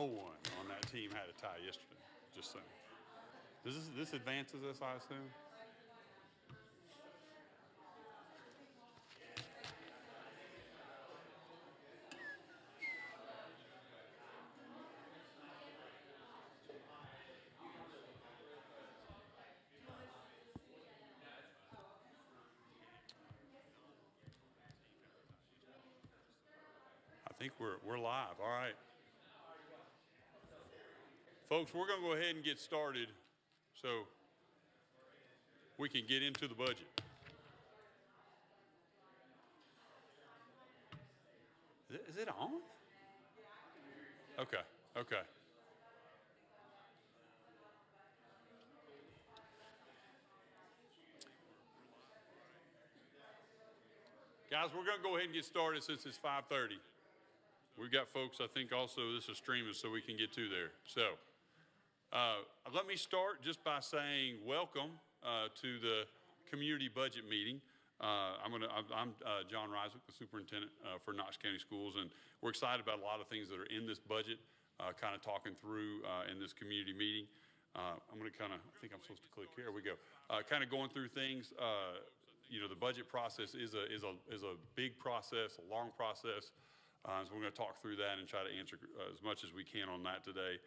one on that team had a tie yesterday. Just saying. This advances us, I assume? I think we're live. All right. Folks, we're going to go ahead and get started so we can get into the budget. Is it on? Okay. Guys, we're going to go ahead and get started since it's 5:30. We've got folks, I think, also, this is streaming, so we can get to there. So let me start just by saying welcome to the community budget meeting. I'm John Reiswick, the superintendent for Knox County Schools, and we're excited about a lot of things that are in this budget, kind of talking through in this community meeting. I'm going to I think I'm supposed to click here. We go. Kind of going through things. The budget process is a big process, a long process. So we're going to talk through that and try to answer as much as we can on that today.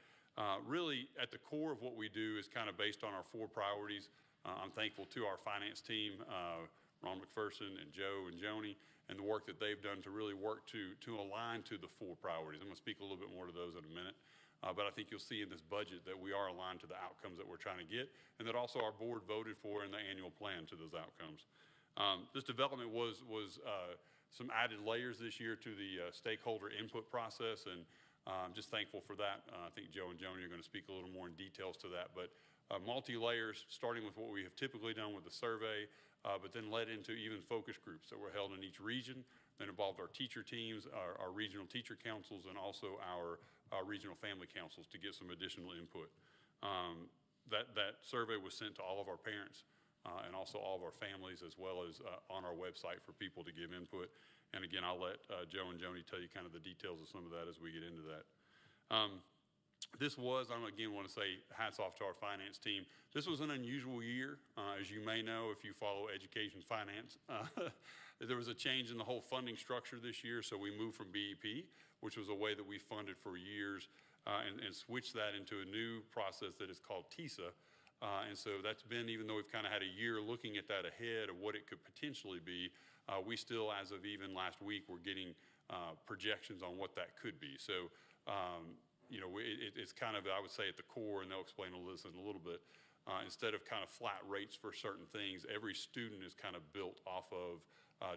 Really, at the core of what we do is kind of based on our 4 priorities. I'm thankful to our finance team, Ron McPherson and Joe and Joni, and the work that they've done to really work to align to the 4 priorities. I'm going to speak a little bit more to those in a minute. But I think you'll see in this budget that we are aligned to the outcomes that we're trying to get, and that also our board voted for in the annual plan to those outcomes. This development was some added layers this year to the stakeholder input process, and I'm just thankful for that. I think Joe and Joni are going to speak a little more in details to that, but multi-layers, starting with what we have typically done with the survey, but then led into even focus groups that were held in each region, that involved our teacher teams, our regional teacher councils, and also our regional family councils to get some additional input. That survey was sent to all of our parents and also all of our families, as well as on our website for people to give input. And again, I'll let Joe and Joni tell you kind of the details of some of that as we get into that. I again want to say hats off to our finance team. This was an unusual year. As you may know, if you follow education finance, there was a change in the whole funding structure this year. So we moved from BEP, which was a way that we funded for years, and switched that into a new process that is called TISA. And so that's been, even though we've kind of had a year looking at that ahead of what it could potentially be, we still, as of even last week, we're getting projections on what that could be. So, it's kind of, I would say, at the core, and they'll explain all this in a little bit, instead of kind of flat rates for certain things, every student is kind of built off of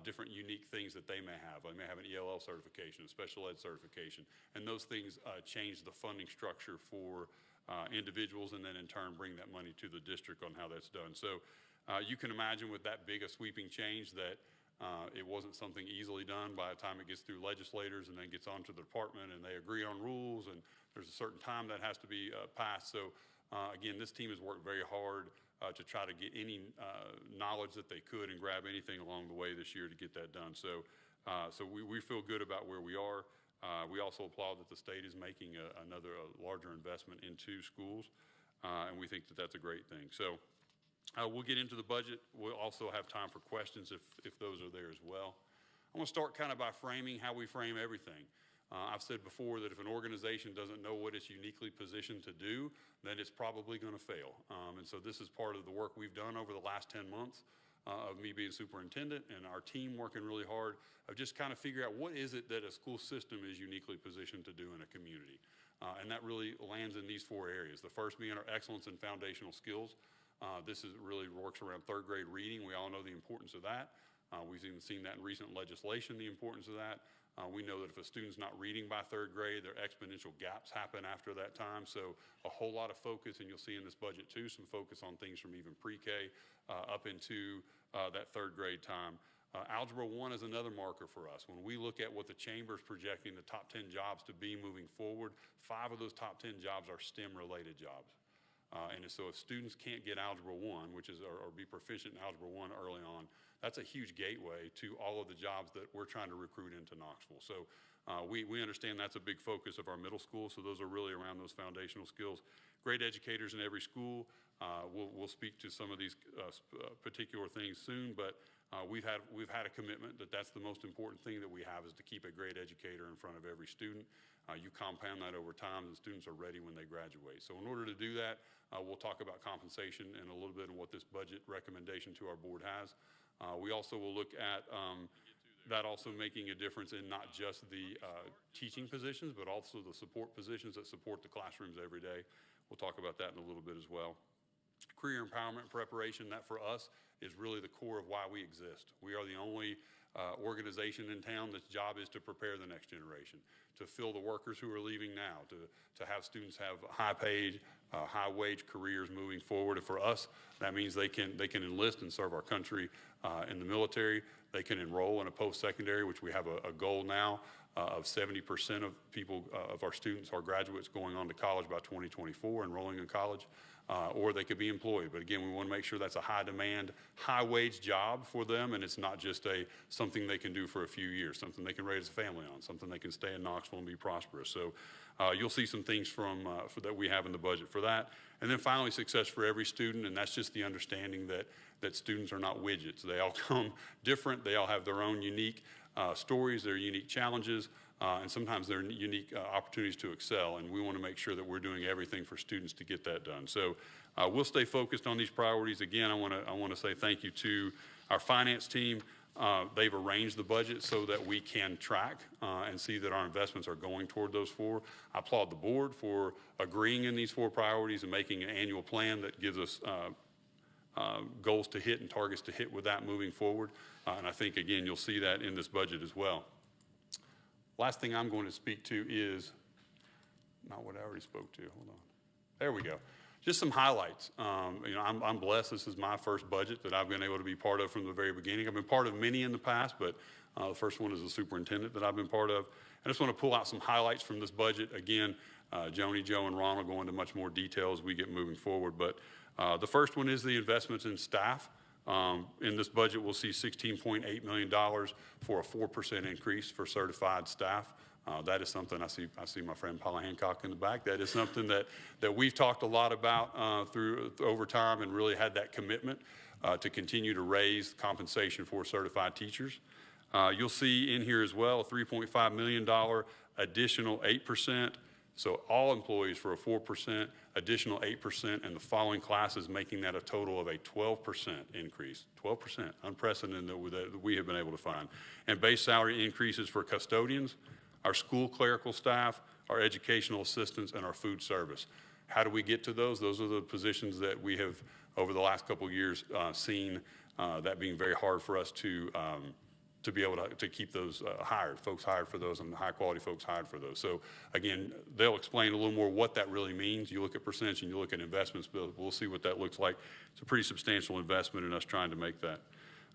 different unique things that they may have. They may have an ELL certification, a special ed certification, and those things change the funding structure for individuals, and then in turn bring that money to the district on how that's done. So you can imagine with that big a sweeping change that it wasn't something easily done by the time it gets through legislators and then gets onto the department and they agree on rules, and there's a certain time that has to be passed. So again, this team has worked very hard to try to get any knowledge that they could and grab anything along the way this year to get that done. So we feel good about where we are. We also applaud that the state is making another larger investment into schools, and we think that that's a great thing. So we'll get into the budget. We'll also have time for questions if those are there as well. I'm going to start kind of by framing how we frame everything. I've said before that if an organization doesn't know what it's uniquely positioned to do, then it's probably going to fail. And so this is part of the work we've done over the last 10 months of me being superintendent and our team working really hard of just kind of figure out what is it that a school system is uniquely positioned to do in a community. And that really lands in these 4 areas. The first being our excellence in foundational skills. This really works around 3rd grade reading. We all know the importance of that. We've even seen that in recent legislation, the importance of that. We know that if a student's not reading by 3rd grade, their exponential gaps happen after that time. So a whole lot of focus, and you'll see in this budget too, some focus on things from even pre-K up into that 3rd grade time. Algebra 1 is another marker for us. When we look at what the chamber is projecting the top 10 jobs to be moving forward, 5 of those top 10 jobs are STEM-related jobs. And so if students can't get Algebra 1, which is or be proficient in Algebra 1 early on, that's a huge gateway to all of the jobs that we're trying to recruit into Knoxville. So we understand that's a big focus of our middle school. So those are really around those foundational skills. Great educators in every school. We'll speak to some of these particular things soon, but we've had a commitment that that's the most important thing that we have, is to keep a great educator in front of every student. You compound that over time, and students are ready when they graduate. So in order to do that, we'll talk about compensation and a little bit of what this budget recommendation to our board has. We also will look at that also making a difference in not just the teaching positions, but also the support positions that support the classrooms every day. We'll talk about that in a little bit as well. Career empowerment preparation, that for us is really the core of why we exist. We are the only organization in town that's job is to prepare the next generation, to fill the workers who are leaving now, to have students have high paid, high wage careers moving forward. And for us, that means they can enlist and serve our country in the military. They can enroll in a post-secondary, which we have a goal now of 70% of people, of our students, our graduates, going on to college by 2024, enrolling in college. Or they could be employed. But again, we want to make sure that's a high demand, high wage job for them, and it's not just something they can do for a few years, something they can raise a family on, something they can stay in Knoxville and be prosperous. So you'll see some things that we have in the budget for that. And then finally, success for every student, and that's just the understanding that students are not widgets. They all come different. They all have their own unique stories, their unique challenges, and sometimes there are unique opportunities to excel, and we want to make sure that we're doing everything for students to get that done. So we'll stay focused on these priorities. Again, I want to say thank you to our finance team. They've arranged the budget so that we can track and see that our investments are going toward those four. I applaud the board for agreeing in these four priorities and making an annual plan that gives us goals to hit and targets to hit with that moving forward. And I think, again, you'll see that in this budget as well. Last thing I'm going to speak to is not what I already spoke to. Hold on. There we go. Just some highlights. I'm blessed. This is my first budget that I've been able to be part of from the very beginning. I've been part of many in the past, but the first one is the superintendent that I've been part of. I just want to pull out some highlights from this budget. Again, Joni, Joe, and Ron will go into much more detail as we get moving forward. But the first one is the investments in staff. In this budget, we'll see $16.8 million for a 4% increase for certified staff. That is something, I see my friend Paula Hancock in the back. That is something that we've talked a lot about over time, and really had that commitment to continue to raise compensation for certified teachers. You'll see in here as well a $3.5 million additional 8%. So all employees for a 4%, additional 8%, and the following classes, making that a total of a 12% increase. 12%, unprecedented that we have been able to find. And base salary increases for custodians, our school clerical staff, our educational assistants, and our food service. How do we get to those? Those are the positions that we have, over the last couple of years, seen that being very hard for us to be able to keep those folks hired for those, and high quality folks hired for those. So again, they'll explain a little more what that really means. You look at percentage and you look at investments, but we'll see what that looks like. It's a pretty substantial investment in us trying to make that.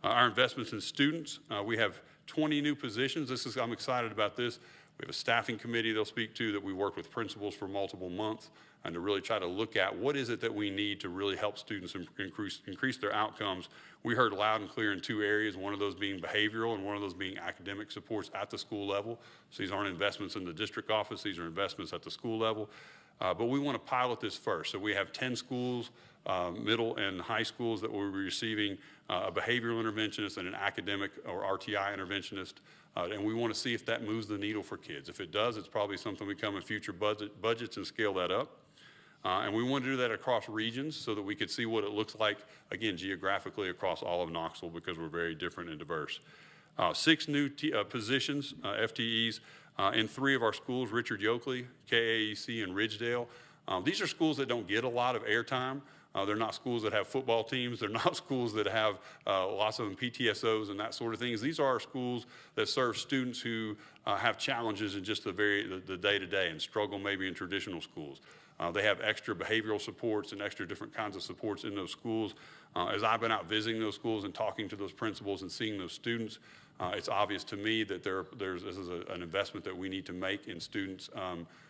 Our investments in students, we have 20 new positions. I'm excited about this. We have a staffing committee they'll speak to that we worked with principals for multiple months, and to really try to look at what is it that we need to really help students increase their outcomes. We heard loud and clear in two areas, one of those being behavioral and one of those being academic supports at the school level. So these aren't investments in the district office, these are investments at the school level. But we want to pilot this first. So we have 10 schools, middle and high schools, that will be receiving a behavioral interventionist and an academic or RTI interventionist. And we want to see if that moves the needle for kids. If it does, it's probably something we come in future budgets and scale that up. And we want to do that across regions so that we could see what it looks like, again, geographically across all of Knoxville, because we're very different and diverse. 6 new positions, FTEs, in 3 of our schools, Richard Yoakley, KAEC, and Ridgedale. These are schools that don't get a lot of airtime. They're not schools that have football teams. They're not schools that have lots of them PTSOs and that sort of things. These are our schools that serve students who have challenges in just the day-to-day and struggle maybe in traditional schools. They have extra behavioral supports and extra different kinds of supports in those schools. As I've been out visiting those schools and talking to those principals and seeing those students, it's obvious to me that this is an investment that we need to make in students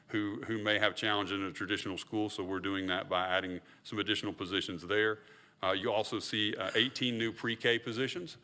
who may have challenges in a traditional school. So we're doing that by adding some additional positions there. You also see 18 new pre-K positions.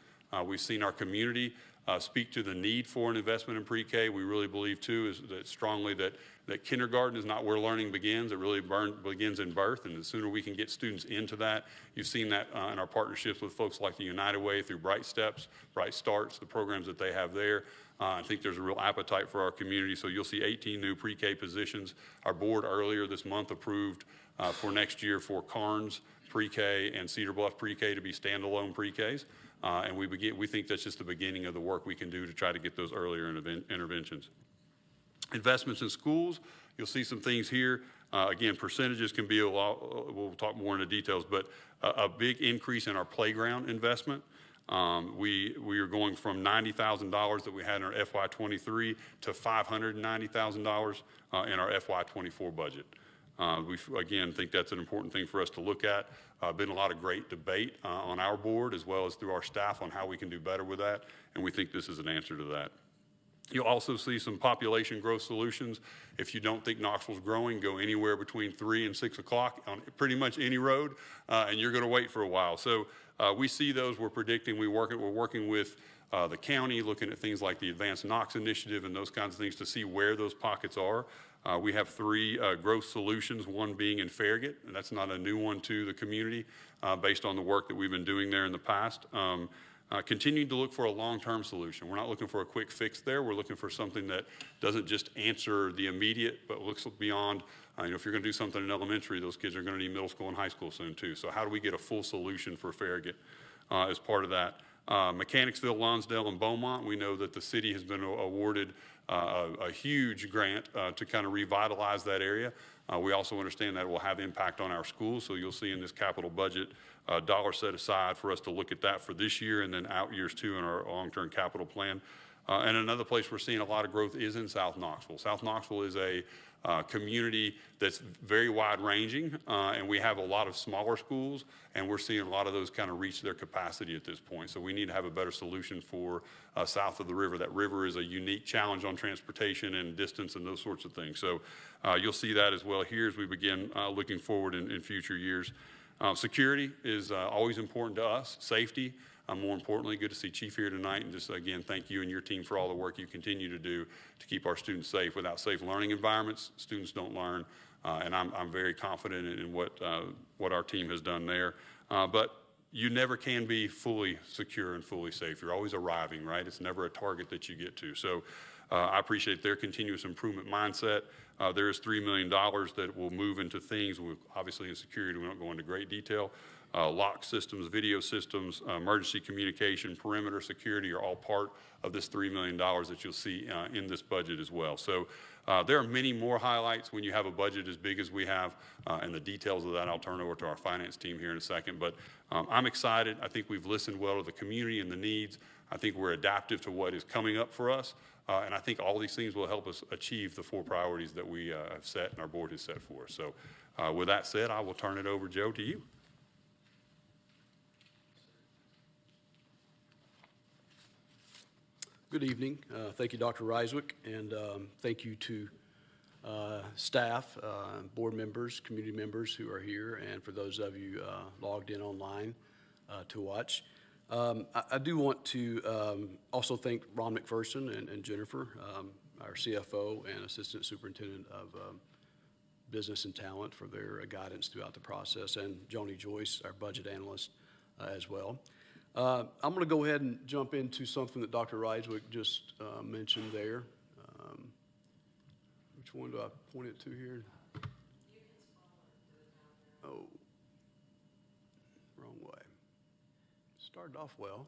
We've seen our community speak to the need for an investment in pre-K. We really believe, too, strongly that kindergarten is not where learning begins. It really begins in birth, and the sooner we can get students into that. You've seen that in our partnerships with folks like the United Way through Bright Steps, Bright Starts, the programs that they have there. I think there's a real appetite for our community, so you'll see 18 new pre-K positions. Our board earlier this month approved for next year for Carnes pre-K and Cedar Bluff pre-K to be standalone pre-Ks. And we think that's just the beginning of the work we can do to try to get those earlier interventions. Investments in schools, you'll see some things here. Again, percentages can be a lot, we'll talk more into details, but a big increase in our playground investment. We are going from $90,000 that we had in our FY23 to $590,000 in our FY24 budget. We, again, think that's an important thing for us to look at. Been a lot of great debate on our board as well as through our staff on how we can do better with that, and we think this is an answer to that. You'll also see some population growth solutions. If you don't think Knoxville's growing, go anywhere between 3 and 6 o'clock on pretty much any road, and you're going to wait for a while. So we see those. We're predicting. We're working with the county, looking at things like the Advanced Knox Initiative and those kinds of things to see where those pockets are. We have 3 growth solutions, one being in Farragut, and that's not a new one to the community based on the work that we've been doing there in the past. Continuing to look for a long-term solution. We're not looking for a quick fix there. We're looking for something that doesn't just answer the immediate, but looks beyond. If you're going to do something in elementary, those kids are going to need middle school and high school soon too. So how do we get a full solution for Farragut as part of that? Mechanicsville, Lonsdale, and Beaumont, we know that the city has been awarded a huge grant to kind of revitalize that area. We also understand that it will have impact on our schools, so you'll see in this capital budget dollar set aside for us to look at that for this year and then out years too in our long-term capital plan. And another place we're seeing a lot of growth is in South Knoxville. South Knoxville is a community that's very wide-ranging, and we have a lot of smaller schools, and we're seeing a lot of those kind of reach their capacity at this point. So we need to have a better solution for south of the river. That river is a unique challenge on transportation and distance and those sorts of things. So you'll see that as well here as we begin looking forward in future years. Security is always important to us. Safety. More importantly, good to see Chief here tonight, and just again, thank you and your team for all the work you continue to do to keep our students safe. Without safe learning environments, students don't learn, and I'm very confident in what our team has done there. But you never can be fully secure and fully safe. You're always arriving, right? It's never a target that you get to. So I appreciate their continuous improvement mindset. There is $3 million that will move into things. Obviously, in security, we don't go into great detail. Lock systems, video systems, emergency communication, perimeter security are all part of this $3 million that you'll see in this budget as well. So there are many more highlights when you have a budget as big as we have, and the details of that I'll turn over to our finance team here in a second. But I'm excited. I think we've listened well to the community and the needs. I think we're adaptive to what is coming up for us, and I think all these things will help us achieve the 4 priorities that we have set and our board has set for us. So with that said, I will turn it over, Joe, to you. Good evening. Thank you, Dr. Reiswick, and thank you to staff, board members, community members who are here, and for those of you logged in online to watch. I do want to also thank Ron McPherson and Jennifer, our CFO and Assistant Superintendent of Business and Talent, for their guidance throughout the process, and Joni Joyce, our budget analyst, as well. I'm going to go ahead and jump into something that Dr. Reiswick just mentioned there. Which one do I point it to here? Oh, wrong way. Started off well.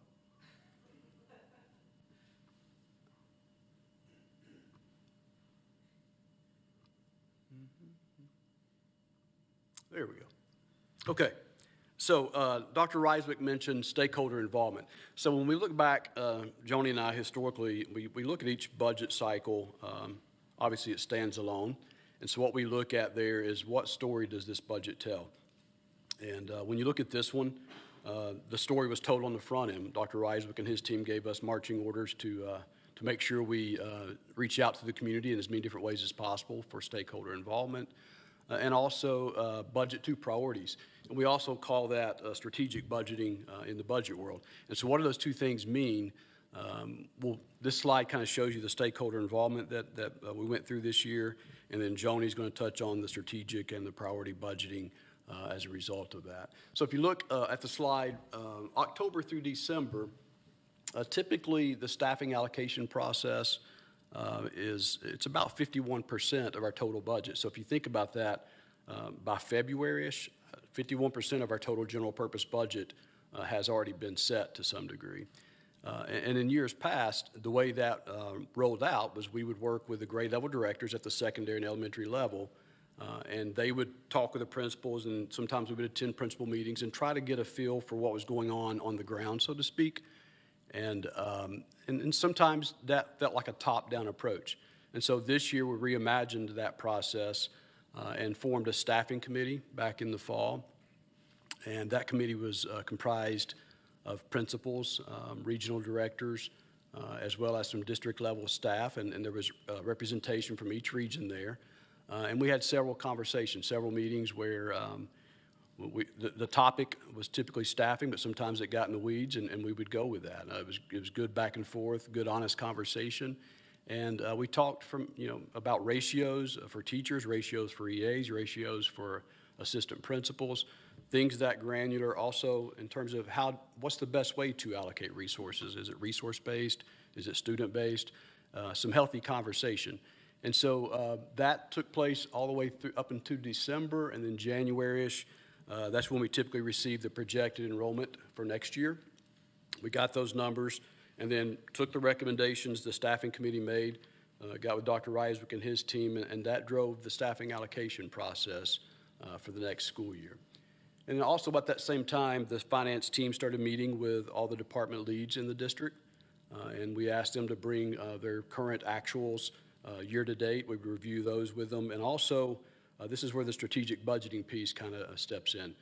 There we go. Okay. So Dr. Reiswick mentioned stakeholder involvement. So when we look back, Joni and I historically, we look at each budget cycle. Obviously, it stands alone. And so what we look at there is what story does this budget tell? And when you look at this one, the story was told on the front end. Dr. Reiswick and his team gave us marching orders to make sure we reach out to the community in as many different ways as possible for stakeholder involvement. and also budget to priorities. And we also call that strategic budgeting in the budget world. And so what do those two things mean? Well, this slide kind of shows you the stakeholder involvement that we went through this year, and then Joni's going to touch on the strategic and the priority budgeting as a result of that. So if you look at the slide, October through December, typically the staffing allocation process it's about 51% of our total budget. So if you think about that, by February-ish, 51% of our total general purpose budget has already been set to some degree. And in years past, the way that rolled out was we would work with the grade level directors at the secondary and elementary level, and they would talk with the principals, and sometimes we would attend principal meetings and try to get a feel for what was going on the ground, so to speak. And sometimes that felt like a top-down approach. And so this year we reimagined that process and formed a staffing committee back in the fall. And that committee was comprised of principals, regional directors, as well as some district-level staff, and there was representation from each region there. And we had several conversations, several meetings where the topic was typically staffing, but sometimes it got in the weeds, and we would go with that. It was good back and forth, good, honest conversation. And we talked about ratios for teachers, ratios for EAs, ratios for assistant principals, things that granular. Also, in terms of what's the best way to allocate resources? Is it resource-based? Is it student-based? Some healthy conversation. And so that took place all the way through up into December, and then January-ish. That's when we typically receive the projected enrollment for next year. We got those numbers and then took the recommendations the staffing committee made, got with Dr. Reiswick and his team, and that drove the staffing allocation process for the next school year. And also about that same time, the finance team started meeting with all the department leads in the district, and we asked them to bring their current actuals year to date. We would review those with them, and also this is where the strategic budgeting piece kind of steps in.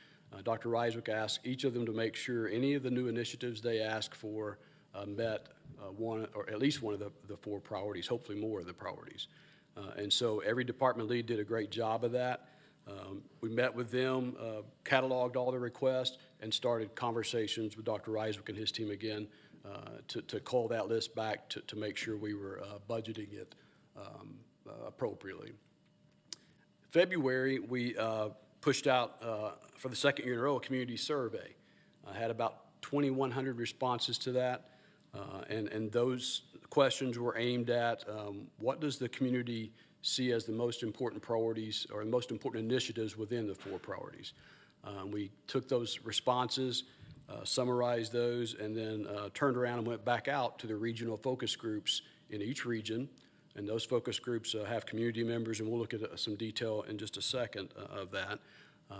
Dr. Reiswick asked each of them to make sure any of the new initiatives they ask for met one or at least one of the four priorities, hopefully more of the priorities. And so every department lead did a great job of that. We met with them, cataloged all the requests, and started conversations with Dr. Reiswick and his team again to call that list back to make sure we were budgeting it appropriately. February, we pushed out for the second year in a row a community survey. I had about 2,100 responses to that, and those questions were aimed at what does the community see as the most important priorities or the most important initiatives within the four priorities. We took those responses, summarized those, and then turned around and went back out to the regional focus groups in each region. And those focus groups have community members, and we'll look at some detail in just a second of that,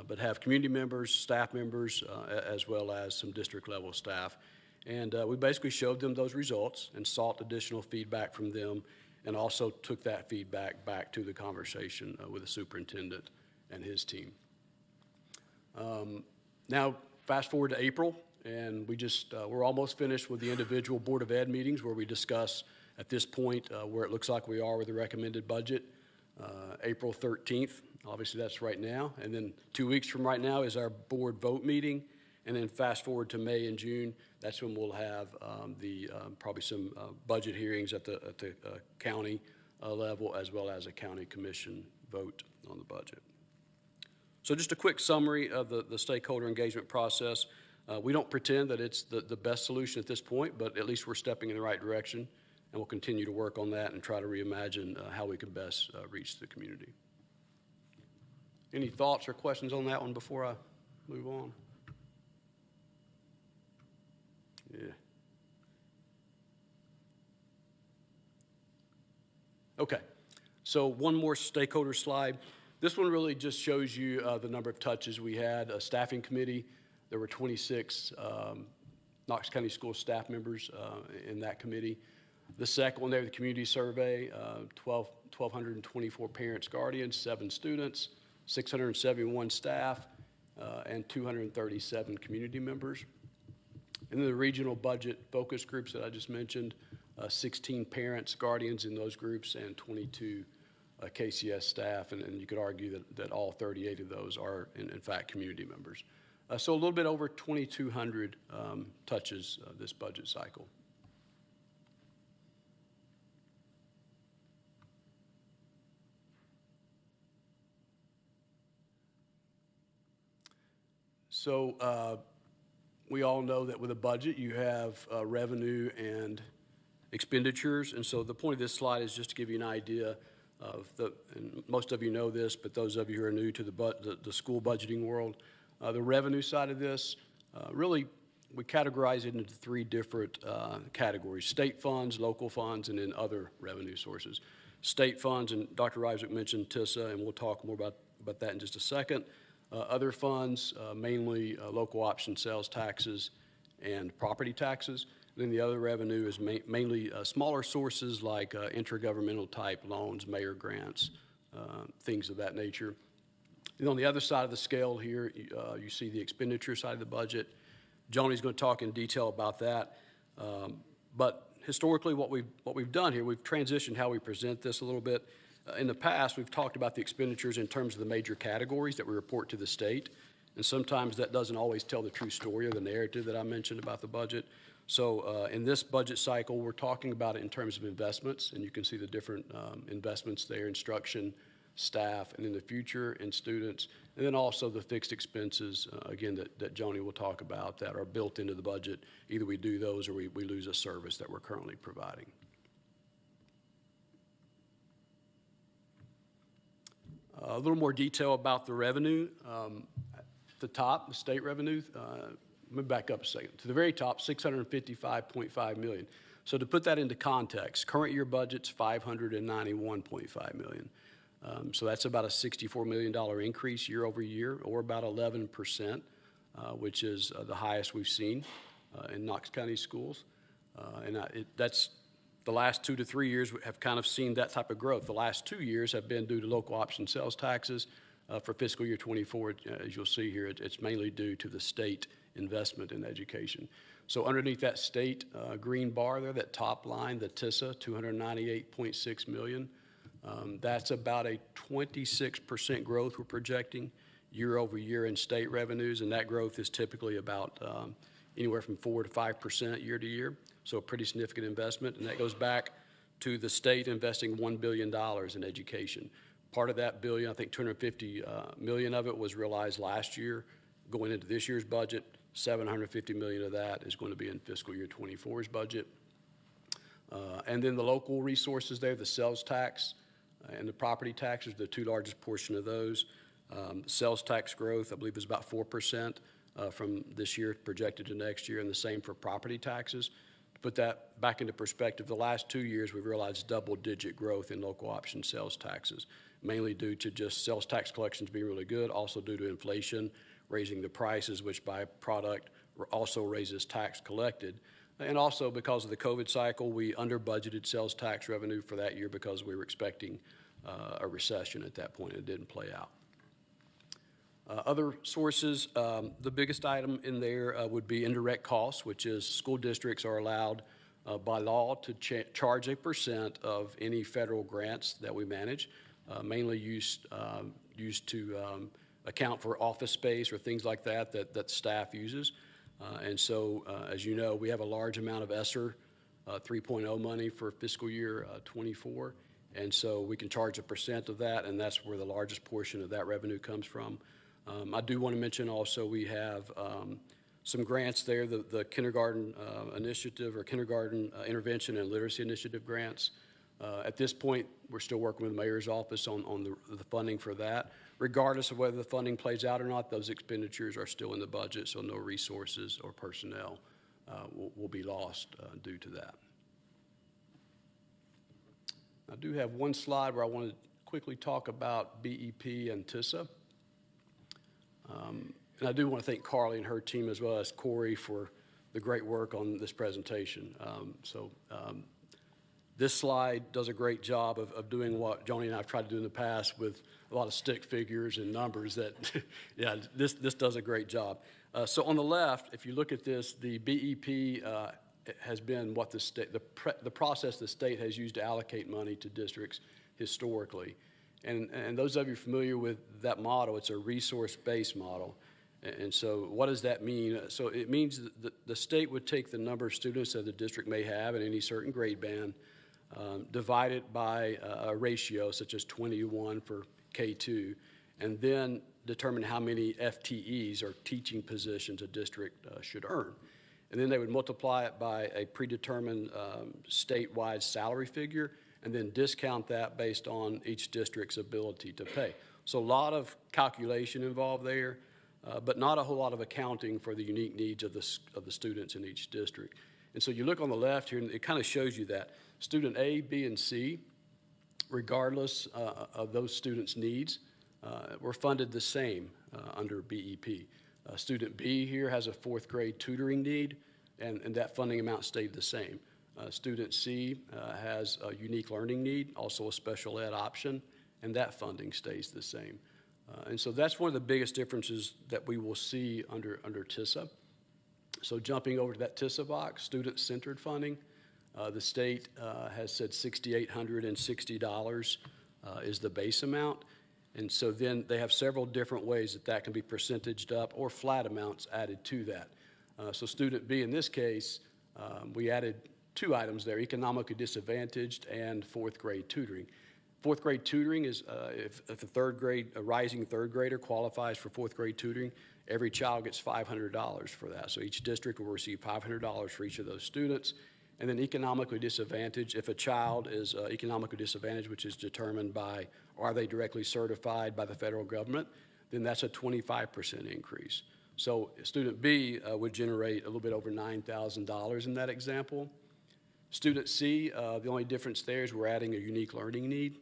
but have community members, staff members, as well as some district-level staff. And we basically showed them those results and sought additional feedback from them, and also took that feedback back to the conversation with the superintendent and his team. Now, fast forward to April, and we're almost finished with the individual Board of Ed meetings where we discuss at this point where it looks like we are with the recommended budget. April 13th, obviously that's right now, and then 2 weeks from right now is our board vote meeting, and then fast forward to May and June, that's when we'll have probably some budget hearings at the county level, as well as a county commission vote on the budget. So just a quick summary of the stakeholder engagement process. We don't pretend that it's the best solution at this point, but at least we're stepping in the right direction, and we'll continue to work on that and try to reimagine how we can best reach the community. Any thoughts or questions on that one before I move on? Yeah. Okay, so one more stakeholder slide. This one really just shows you the number of touches we had. A staffing committee, there were 26 Knox County School staff members in that committee. The second one there, the community survey, 1,224 parents, guardians, 7 students, 671 staff, and 237 community members. And then the regional budget focus groups that I just mentioned, 16 parents, guardians in those groups, and 22 KCS staff, and you could argue that all 38 of those are, in fact, community members. So a little bit over 2,200 touches this budget cycle. So we all know that with a budget, you have revenue and expenditures. And so the point of this slide is just to give you an idea of and most of you know this, but those of you who are new to the school budgeting world, the revenue side of this, really we categorize it into three different categories: state funds, local funds, and then other revenue sources. State funds, and Dr. Reiswick mentioned TISA, and we'll talk more about that in just a second. Other funds, mainly local option sales taxes and property taxes. And then the other revenue is mainly smaller sources like intergovernmental type loans, mayor grants, things of that nature. And on the other side of the scale here, you see the expenditure side of the budget. Joni's going to talk in detail about that. But historically, what we've done here, we've transitioned how we present this a little bit. In the past, we've talked about the expenditures in terms of the major categories that we report to the state, and sometimes that doesn't always tell the true story or the narrative that I mentioned about the budget. So in this budget cycle, we're talking about it in terms of investments, and you can see the different investments there: instruction, staff, and in the future, in students, and then also the fixed expenses, again, that Joni will talk about, that are built into the budget. Either we do those or we lose a service that we're currently providing. A little more detail about the revenue. At the top, the state revenue, let me back up a second. To the very top, $655.5 million. So to put that into context, current year budget's $591.5 million. So that's about a $64 million increase year over year, or about 11%, which is the highest we've seen in Knox County schools. That's the last 2 to 3 years have kind of seen that type of growth. The last 2 years have been due to local option sales taxes. For fiscal year 24, as you'll see here, it's mainly due to the state investment in education. So underneath that state green bar there, that top line, the TISA, $298.6 million, that's about a 26% growth we're projecting year over year in state revenues, and that growth is typically about anywhere from 4 to 5% year to year. So a pretty significant investment, and that goes back to the state investing $1 billion in education. Part of that billion, I think 250 million of it was realized last year. Going into this year's budget, 750 million of that is going to be in fiscal year 24's budget. And then the local resources there, the sales tax and the property taxes, the two largest portion of those. Sales tax growth, I believe, is about 4% from this year projected to next year, and the same for property taxes. To put that back into perspective, the last 2 years we've realized double-digit growth in local option sales taxes, mainly due to just sales tax collections being really good, also due to inflation, raising the prices, which by product also raises tax collected. And also because of the COVID cycle, we under-budgeted sales tax revenue for that year because we were expecting a recession at that point. It didn't play out. Other sources, the biggest item in there would be indirect costs, which is school districts are allowed by law to charge a percent of any federal grants that we manage, mainly used to account for office space or things like that staff uses. And so, as you know, we have a large amount of ESSER 3.0 money for fiscal year 24, and so we can charge a percent of that, and that's where the largest portion of that revenue comes from. I do want to mention also we have some grants there, the kindergarten initiative or kindergarten intervention and literacy initiative grants. At this point, we're still working with the mayor's office on the funding for that. Regardless of whether the funding plays out or not, those expenditures are still in the budget, so no resources or personnel will be lost due to that. I do have one slide where I want to quickly talk about BEP and TISA. And I do want to thank Carly and her team as well as Corey for the great work on this presentation. This slide does a great job of doing what Joni and I have tried to do in the past with a lot of stick figures and numbers that, yeah, this does a great job. So on the left, if you look at this, the BEP has been what the state, the process the state has used to allocate money to districts historically. And those of you familiar with that model, it's a resource-based model. And so what does that mean? So it means that the state would take the number of students that the district may have in any certain grade band, divide it by a ratio such as 20:1 for K2, and then determine how many FTEs or teaching positions a district should earn. And then they would multiply it by a predetermined statewide salary figure, and then discount that based on each district's ability to pay. So a lot of calculation involved there, but not a whole lot of accounting for the unique needs of the students in each district. And so you look on the left here, and it kind of shows you that student A, B, and C, regardless of those students' needs, were funded the same under BEP. Student B here has a fourth grade tutoring need, and that funding amount stayed the same. Student C has a unique learning need, also a special ed option, and that funding stays the same. And so that's one of the biggest differences that we will see under TISA. So jumping over to that TISA box, student-centered funding, the state has said $6,860 is the base amount. And so then they have several different ways that can be percentaged up or flat amounts added to that. So student B, in this case, we added two items there, economically disadvantaged and fourth grade tutoring. Fourth grade tutoring is if a rising third grader qualifies for fourth grade tutoring, every child gets $500 for that. So each district will receive $500 for each of those students. And then economically disadvantaged, if a child is economically disadvantaged, which is determined by are they directly certified by the federal government, then that's a 25% increase. So student B would generate a little bit over $9,000 in that example. Student C, the only difference there is we're adding a unique learning need.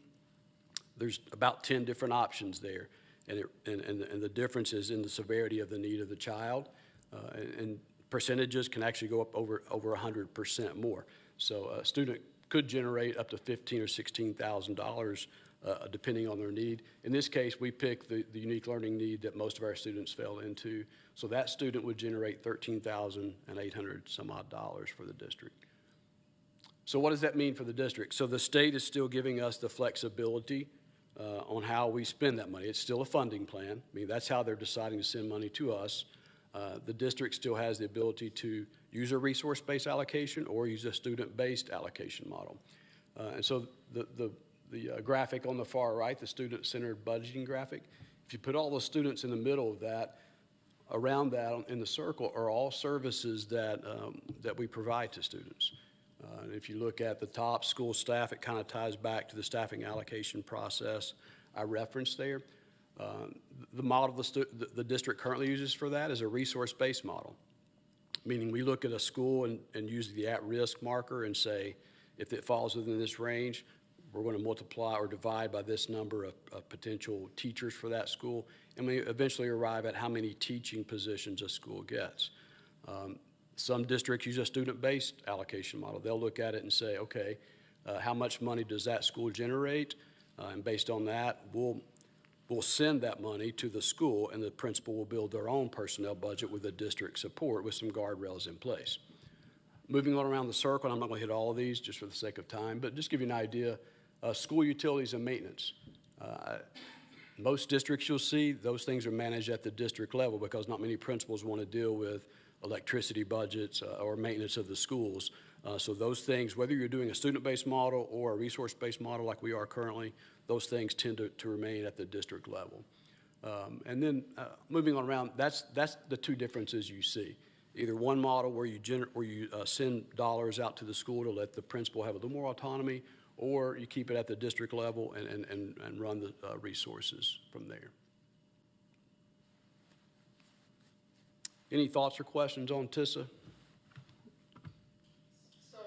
There's about 10 different options there, and the difference is in the severity of the need of the child, and percentages can actually go up over 100% more. So a student could generate up to $15,000 or $16,000 depending on their need. In this case, we picked the unique learning need that most of our students fell into. So that student would generate $13,800 some odd dollars for the district. So what does that mean for the district? So the state is still giving us the flexibility on how we spend that money. It's still a funding plan. I mean, that's how they're deciding to send money to us. The district still has the ability to use a resource-based allocation or use a student-based allocation model. And so the graphic on the far right, the student-centered budgeting graphic, if you put all the students in the middle of that, around that in the circle are all services that we provide to students. If you look at the top, school staff, it kind of ties back to the staffing allocation process I referenced there. The model the district currently uses for that is a resource-based model, meaning we look at a school and use the at-risk marker and say, if it falls within this range, we're going to multiply or divide by this number of potential teachers for that school, and we eventually arrive at how many teaching positions a school gets. Some districts use a student-based allocation model. They'll look at it and say, okay, how much money does that school generate? And based on that, we'll send that money to the school, and the principal will build their own personnel budget with the district support with some guardrails in place. Moving on around the circle, and I'm not going to hit all of these just for the sake of time, but just give you an idea, school utilities and maintenance. Most districts you'll see, those things are managed at the district level because not many principals want to deal with electricity budgets or maintenance of the schools. So those things, whether you're doing a student-based model or a resource-based model like we are currently, those things tend to remain at the district level. And then moving on around, that's the two differences you see. Either one model where you send dollars out to the school to let the principal have a little more autonomy, or you keep it at the district level and run the resources from there. Any thoughts or questions on TISA? So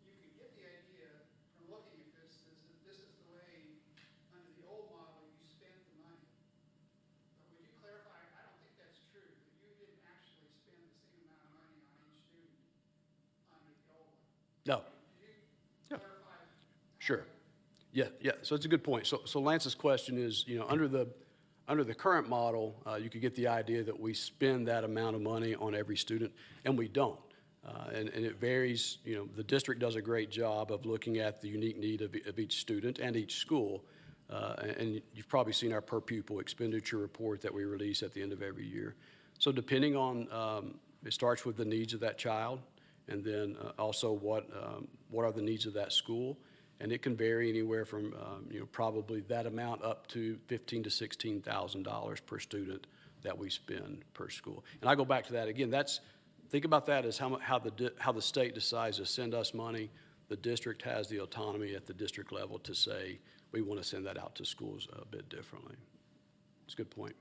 you can get the idea from looking at this is that this is the way, under the old model, you spent the money. But would you clarify, I don't think that's true, that you didn't actually spend the same amount of money on each student under the old one. No. Could you clarify? Sure. Yeah. So it's a good point. So Lance's question is, under the current model, you could get the idea that we spend that amount of money on every student, and we don't. And it varies, the district does a great job of looking at the unique need of each student and each school. And you've probably seen our per pupil expenditure report that we release at the end of every year. So depending on, it starts with the needs of that child, and then also what are the needs of that school. And it can vary anywhere from, probably that amount up to $15,000 to $16,000 per student that we spend per school. And I go back to that again. Think about that as how the state decides to send us money. The district has the autonomy at the district level to say, we want to send that out to schools a bit differently. It's a good point.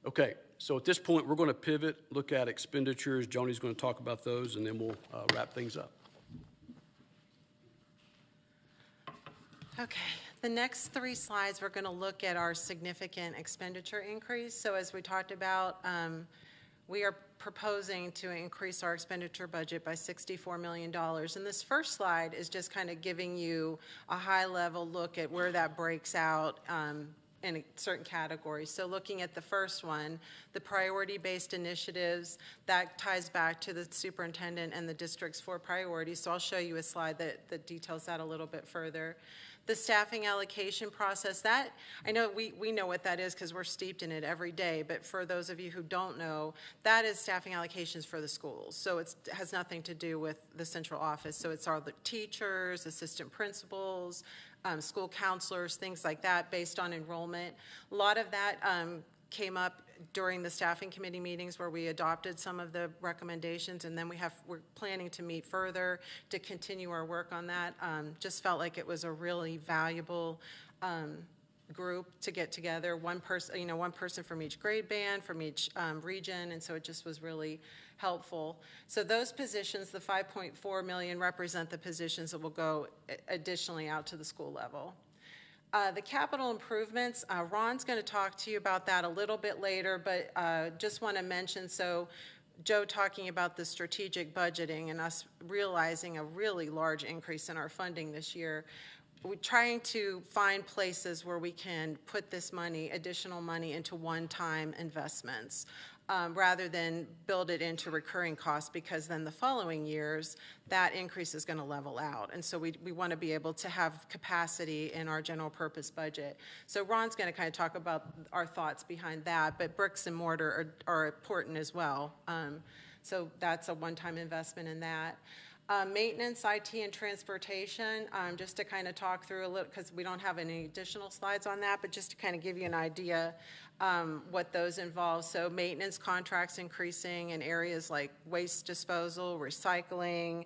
Okay, so at this point, we're going to pivot, look at expenditures. Joni's going to talk about those, and then we'll wrap things up. Okay, the next 3 slides, we're going to look at our significant expenditure increase. So as we talked about, we are proposing to increase our expenditure budget by $64 million. And this first slide is just kind of giving you a high-level look at where that breaks out in certain categories. So looking at the first one, the priority-based initiatives, that ties back to the superintendent and the district's 4 priorities. So I'll show you a slide that details that a little bit further. The staffing allocation process, that, I know we know what that is because we're steeped in it every day, but for those of you who don't know, that is staffing allocations for the schools. So it has nothing to do with the central office. So it's all the teachers, assistant principals, school counselors, things like that based on enrollment. A lot of that came up during the staffing committee meetings where we adopted some of the recommendations, and then we're planning to meet further to continue our work on that. Just felt like it was a really valuable group to get together. One person from each grade band, from each region, and so it just was really helpful. So those positions, the $5.4 million, represent the positions that will go additionally out to the school level. The capital improvements, Ron's going to talk to you about that a little bit later, but just want to mention, so Joe talking about the strategic budgeting and us realizing a really large increase in our funding this year. We're trying to find places where we can put this money, additional money, into one-time investments. Rather than build it into recurring costs, because then the following years, that increase is going to level out. And so we want to be able to have capacity in our general purpose budget. So Ron's going to kind of talk about our thoughts behind that, but bricks and mortar are important as well. So that's a one-time investment in that. Maintenance, IT, and transportation, just to kind of talk through a little, because we don't have any additional slides on that, but just to kind of give you an idea what those involve. So maintenance contracts increasing in areas like waste disposal, recycling,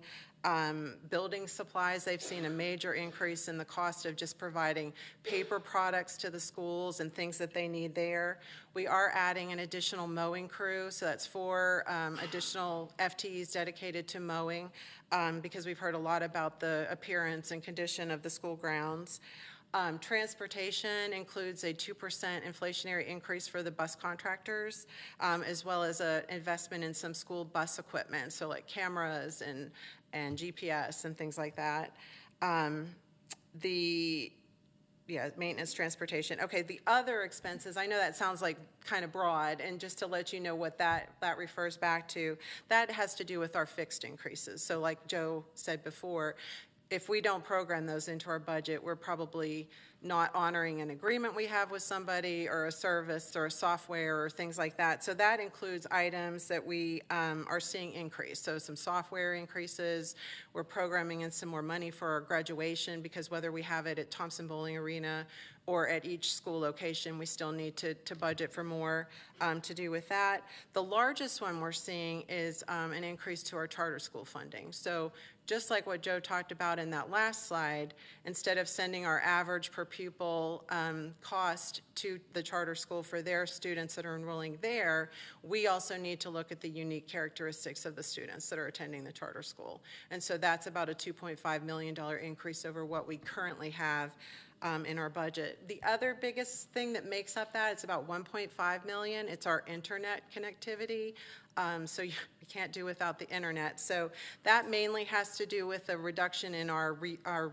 building supplies. They've seen a major increase in the cost of just providing paper products to the schools and things that they need there. We are adding an additional mowing crew, so that's 4 additional FTEs dedicated to mowing, because we've heard a lot about the appearance and condition of the school grounds. Transportation includes a 2% inflationary increase for the bus contractors, as well as an investment in some school bus equipment, so like cameras and GPS and things like that. Maintenance, transportation. Okay, the other expenses, I know that sounds like kind of broad, and just to let you know what that refers back to, that has to do with our fixed increases. So like Joe said before, if we don't program those into our budget, we're probably not honoring an agreement we have with somebody or a service or a software or things like that. So that includes items that we are seeing increase. So some software increases. We're programming in some more money for our graduation, because whether we have it at Thompson Bowling Arena or at each school location, we still need to budget for more to do with that. The largest one we're seeing is an increase to our charter school funding. So just like what Joe talked about in that last slide, instead of sending our average per pupil cost to the charter school for their students that are enrolling there, we also need to look at the unique characteristics of the students that are attending the charter school. And so that's about a $2.5 million increase over what we currently have in our budget. The other biggest thing that makes up that, it's about 1.5 million. It's our internet connectivity. So you can't do without the internet. So that mainly has to do with a reduction in our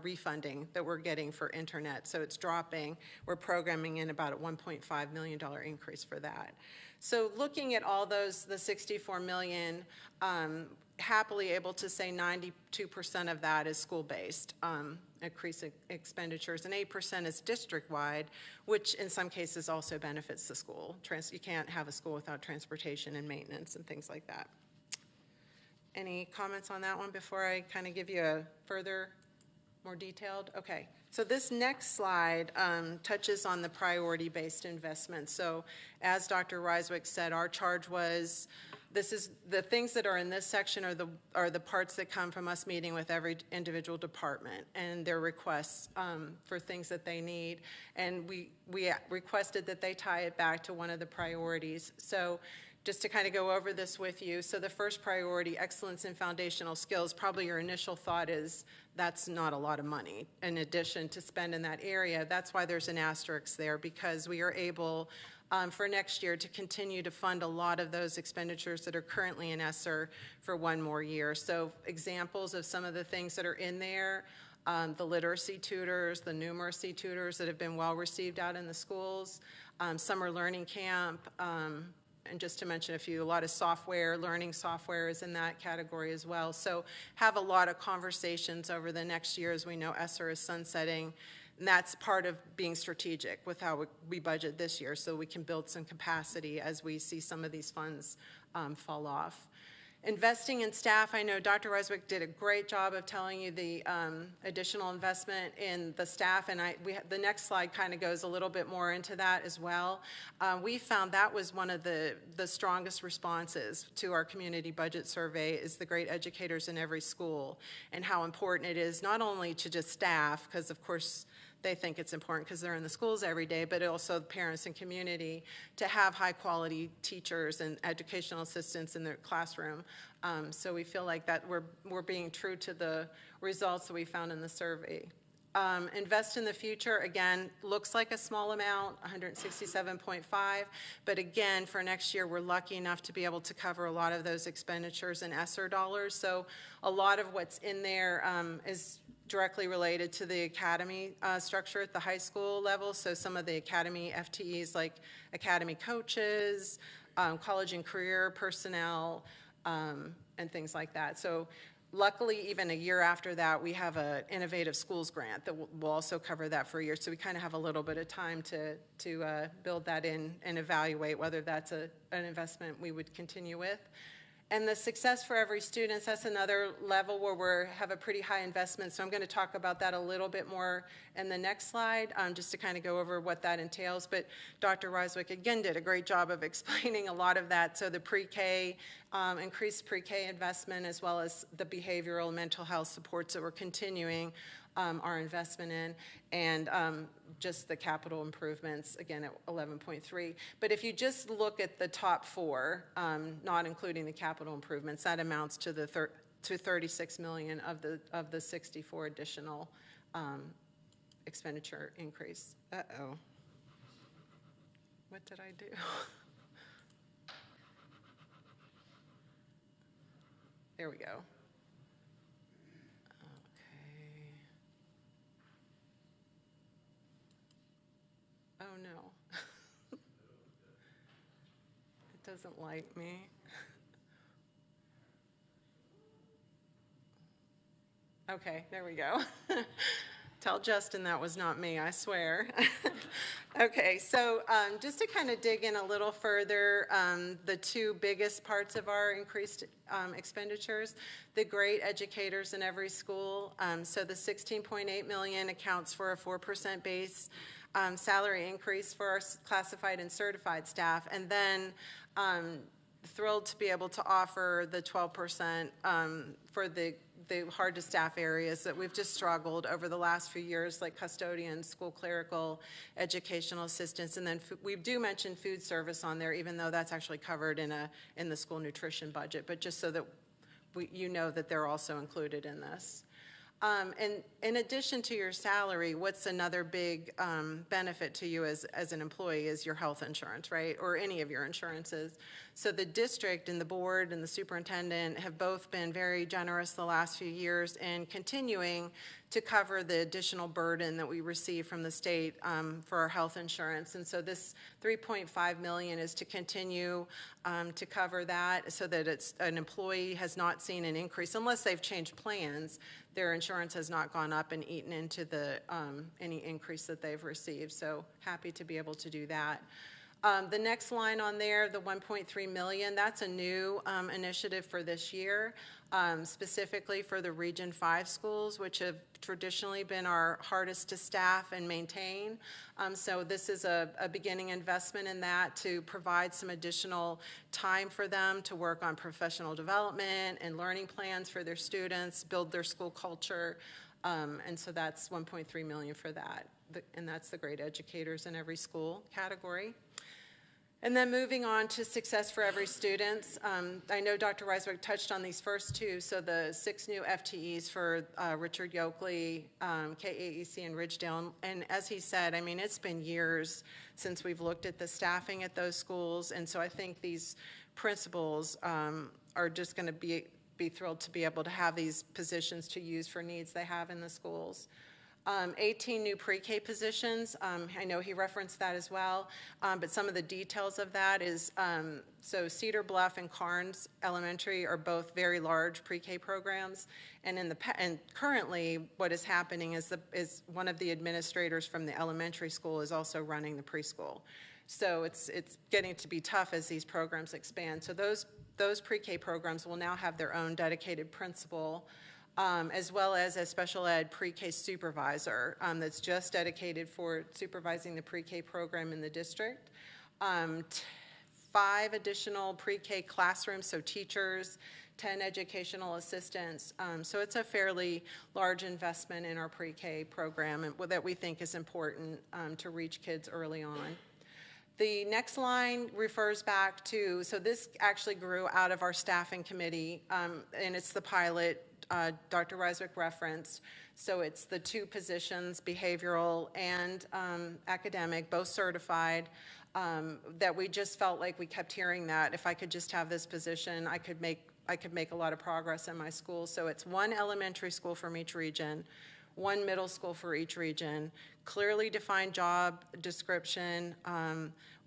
refunding that we're getting for internet. So it's dropping. We're programming in about a $1.5 million increase for that. So looking at all those, the 64 million, happily able to say 92% of that is school-based increase expenditures, and 8% is district-wide, which in some cases also benefits the school. You can't have a school without transportation and maintenance and things like that. Any comments on that one before I kind of give you a further, more detailed? Okay. So this next slide touches on the priority-based investment. So as Dr. Reiswick said, our charge was, this is the things that are in this section are the parts that come from us meeting with every individual department and their requests for things that they need. And we requested that they tie it back to one of the priorities. So just to kind of go over this with you, so the first priority, excellence in foundational skills, probably your initial thought is that's not a lot of money in addition to spend in that area. That's why there's an asterisk there, because we are able for next year to continue to fund a lot of those expenditures that are currently in ESSER for one more year. So examples of some of the things that are in there, the literacy tutors, the numeracy tutors that have been well received out in the schools, summer learning camp, and just to mention a few, a lot of software, learning software is in that category as well. So have a lot of conversations over the next year as we know ESSER is sunsetting. And that's part of being strategic with how we budget this year, so we can build some capacity as we see some of these funds fall off. Investing in staff, I know Dr. Reiswick did a great job of telling you the additional investment in the staff, and the next slide kind of goes a little bit more into that as well. We found that was one of the strongest responses to our community budget survey is the great educators in every school and how important it is not only to just staff, because of course they think it's important because they're in the schools every day, but also the parents and community to have high-quality teachers and educational assistants in their classroom. So we feel like that we're being true to the results that we found in the survey. Invest in the future, again, looks like a small amount, 167.5, but again, for next year, we're lucky enough to be able to cover a lot of those expenditures in ESSER dollars. So a lot of what's in there is directly related to the academy structure at the high school level. So some of the academy FTEs like academy coaches, college and career personnel, and things like that. So luckily, even a year after that, we have an innovative schools grant that will also cover that for a year. So we kind of have a little bit of time to build that in and evaluate whether that's an investment we would continue with. And the success for every student, that's another level where we have a pretty high investment. So I'm going to talk about that a little bit more in the next slide, just to kind of go over what that entails. But Dr. Reiswick, again, did a great job of explaining a lot of that. So the pre-K, increased pre-K investment, as well as the behavioral and mental health supports that we're continuing our investment in, and just the capital improvements, again, at 11.3. But if you just look at the top four, not including the capital improvements, that amounts to the to 36 million of the 64 additional expenditure increase. Uh-oh. What did I do? There we go. Oh, no. It doesn't like me. Okay, there we go. Tell Justin that was not me, I swear. Okay, so just to kind of dig in a little further, the two biggest parts of our increased expenditures, the great educators in every school. So the 16.8 million accounts for a 4% base salary increase for our classified and certified staff, and then thrilled to be able to offer the 12% for the hard to staff areas that we've just struggled over the last few years, like custodians, school clerical, educational assistants, and then we do mention food service on there, even though that's actually covered in the school nutrition budget, but just so that you know that they're also included in this. And in addition to your salary, what's another big benefit to you as an employee is your health insurance, right? Or any of your insurances. So the district and the board and the superintendent have both been very generous the last few years in continuing to cover the additional burden that we receive from the state for our health insurance. And so this $3.5 million is to continue to cover that so that an employee has not seen an increase, unless they've changed plans, their insurance has not gone up and eaten into any increase that they've received. So happy to be able to do that. The next line on there, the $1.3 million, that's a new initiative for this year, specifically for the Region 5 schools, which have traditionally been our hardest to staff and maintain. So this is a beginning investment in that to provide some additional time for them to work on professional development and learning plans for their students, build their school culture. And so that's $1.3 million for that. And that's the great educators in every school category. And then moving on to Success for Every Student. I know Dr. Reiswick touched on these first two, so the 6 new FTEs for Richard Yoakley, KAEC, and Ridgedale. And as he said, I mean, it's been years since we've looked at the staffing at those schools, and so I think these principals are just going to be thrilled to be able to have these positions to use for needs they have in the schools. 18 new pre-K positions. I know he referenced that as well, but some of the details of that is, so Cedar Bluff and Carnes Elementary are both very large pre-K programs, and currently what is happening is one of the administrators from the elementary school is also running the preschool. So it's getting to be tough as these programs expand. So those pre-K programs will now have their own dedicated principal, as well as a special ed pre-K supervisor that's just dedicated for supervising the pre-K program in the district. 5 additional pre-K classrooms, so teachers, 10 educational assistants. So it's a fairly large investment in our pre-K program and that we think is important to reach kids early on. The next line refers back to, so this actually grew out of our staffing committee, and it's the pilot Dr. Reiswick referenced. So it's the 2 positions, behavioral and academic, both certified, that we just felt like we kept hearing that if I could just have this position, I could make a lot of progress in my school. So it's 1 elementary school from each region, 1 middle school for each region, clearly defined job description,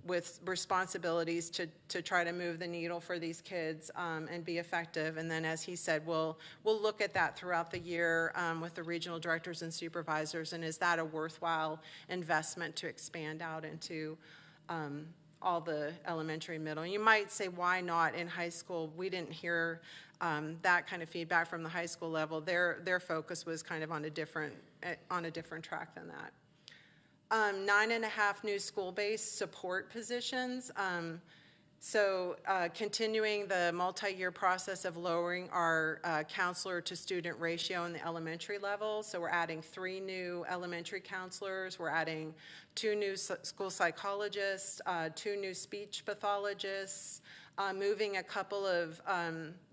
with responsibilities to try to move the needle for these kids and be effective. And then, as he said, we'll look at that throughout the year with the regional directors and supervisors, and is that a worthwhile investment to expand out into all the elementary and middle. And you might say, why not in high school? We didn't hear that kind of feedback from the high school level. Their focus was kind of on a different track than that. 9.5 new school-based support positions. Continuing the multi-year process of lowering our counselor to student ratio in the elementary level. So we're adding 3 new elementary counselors. We're adding 2 new school psychologists, 2 new speech pathologists, moving a couple of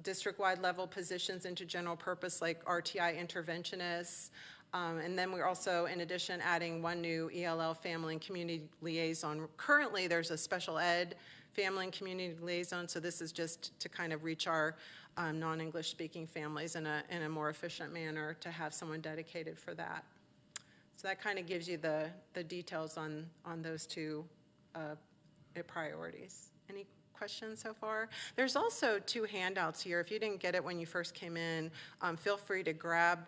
district-wide level positions into general purpose like RTI interventionists. And then we're also, in addition, adding 1 new ELL family and community liaison. Currently, there's a special ed family and community liaison, so this is just to kind of reach our non-English speaking families in a more efficient manner to have someone dedicated for that. So that kind of gives you the details on those 2 priorities. Any questions so far? There's also 2 handouts here. If you didn't get it when you first came in, feel free to grab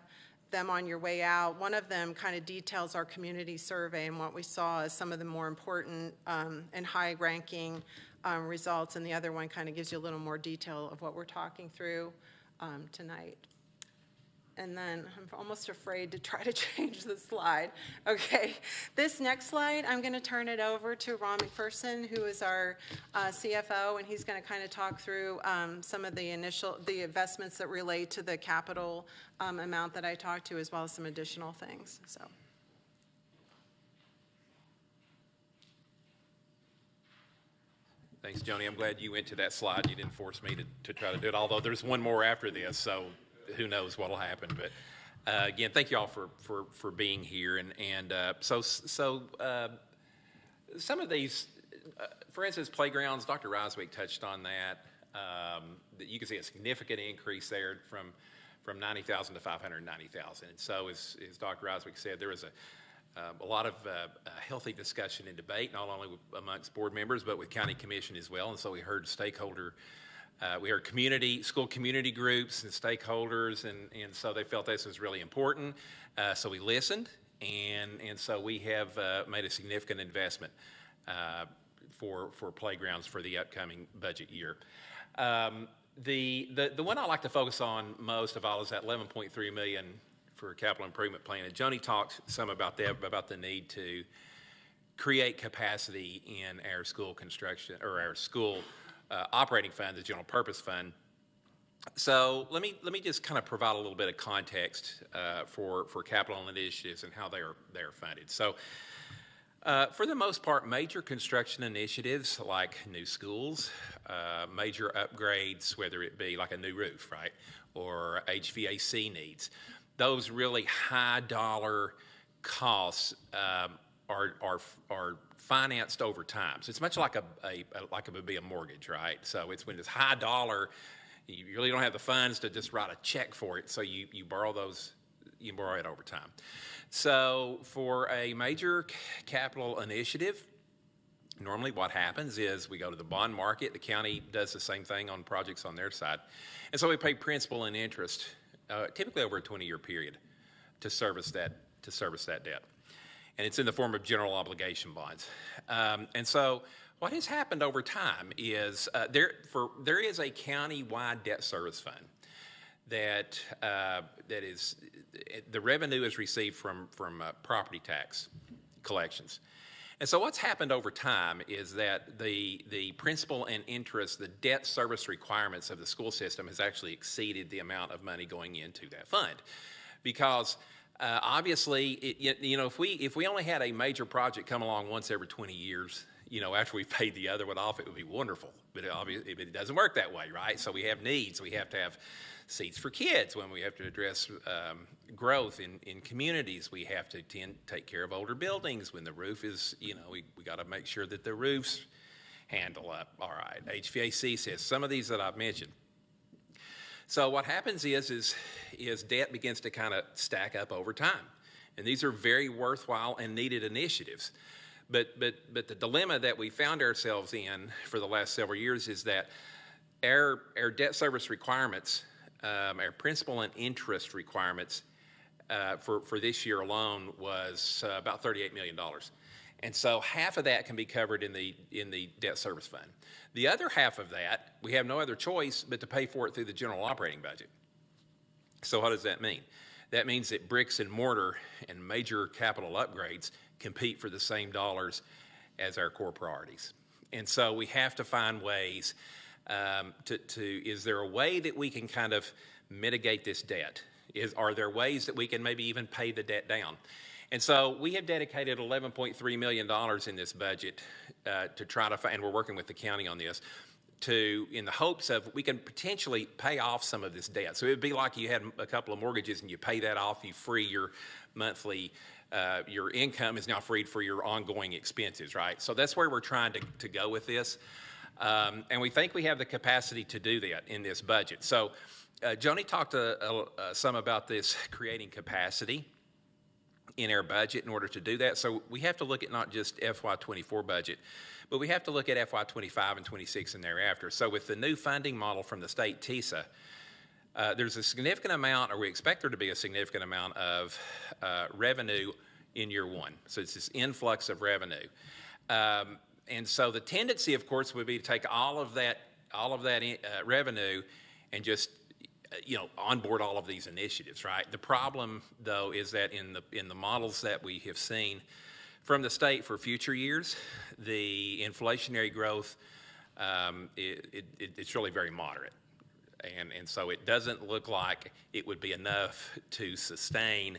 them on your way out. One of them kind of details our community survey and what we saw as some of the more important and high-ranking results, and the other one kind of gives you a little more detail of what we're talking through tonight. And then I'm almost afraid to try to change the slide. Okay, this next slide, I'm going to turn it over to Ron McPherson, who is our CFO, and he's going to kind of talk through some of the investments that relate to the capital amount that I talked to, as well as some additional things. So. Thanks, Joni. I'm glad you went to that slide. You didn't force me to try to do it, although there's one more after this, so who knows what will happen. But Again, thank you all for being here. So some of these, for instance, playgrounds, Dr. Riswick touched on that. That you can see a significant increase there from 90,000 to 590,000. And so as Dr. Riswick said, there was a lot of healthy discussion and debate, not only amongst board members, but with county commission as well. And so we heard school community groups and stakeholders, and so they felt this was really important. So we listened, and so we have made a significant investment for playgrounds for the upcoming budget year. The one I like to focus on most of all is that $11.3 million for capital improvement plan. And Joni talked some about that, about the need to create capacity in our school construction, or our school operating fund, the general purpose fund. So let me just kind of provide a little bit of context for capital initiatives and how they are funded. So for the most part, major construction initiatives like new schools, major upgrades, whether it be like a new roof, right, or HVAC needs, those really high dollar costs are financed over time. So it's much like like it would be a mortgage, right? So it's when it's high dollar, you really don't have the funds to just write a check for it. So you borrow it over time. So for a major capital initiative, normally what happens is we go to the bond market. The county does the same thing on projects on their side. And so we pay principal and interest, typically over a 20-year period, to service that debt. And it's in the form of general obligation bonds. And so what has happened over time is there is a county-wide debt service fund that is, the revenue is received from property tax collections. And so what's happened over time is that the principal and interest, the debt service requirements of the school system has actually exceeded the amount of money going into that fund. Because obviously, if we only had a major project come along once every 20 years, after we paid the other one off, it would be wonderful. But it doesn't work that way, right? So we have needs. We have to have seats for kids when we have to address growth in communities. We have to take care of older buildings when the roof is, we got to make sure that the roofs handle up all right. HVAC says some of these that I've mentioned. So what happens is debt begins to kind of stack up over time. And these are very worthwhile and needed initiatives. But the dilemma that we found ourselves in for the last several years is that our debt service requirements, our principal and interest requirements for this year alone was about $38 million. And so half of that can be covered in the debt service fund. The other half of that, we have no other choice but to pay for it through the general operating budget. So what does that mean? That means that bricks and mortar and major capital upgrades compete for the same dollars as our core priorities. And so we have to find ways is there a way that we can kind of mitigate this debt? Are there ways that we can maybe even pay the debt down? And so we have dedicated $11.3 million in this budget to try to find, and we're working with the county on this, in the hopes of we can potentially pay off some of this debt. So it would be like you had a couple of mortgages and you pay that off, you free your monthly, your income is now freed for your ongoing expenses, right? So that's where we're trying to go with this. And we think we have the capacity to do that in this budget. So Joni talked some about this creating capacity in our budget in order to do that. So we have to look at not just FY24 budget, but we have to look at FY25 and 26 and thereafter. So with the new funding model from the state TISA, there's a significant amount, or we expect there to be a significant amount of revenue in year one. So it's this influx of revenue. And so the tendency, of course, would be to take all of that revenue and just onboard all of these initiatives, right? The problem, though, is that in the models that we have seen from the state for future years, the inflationary growth, it's really very moderate. And so it doesn't look like it would be enough to sustain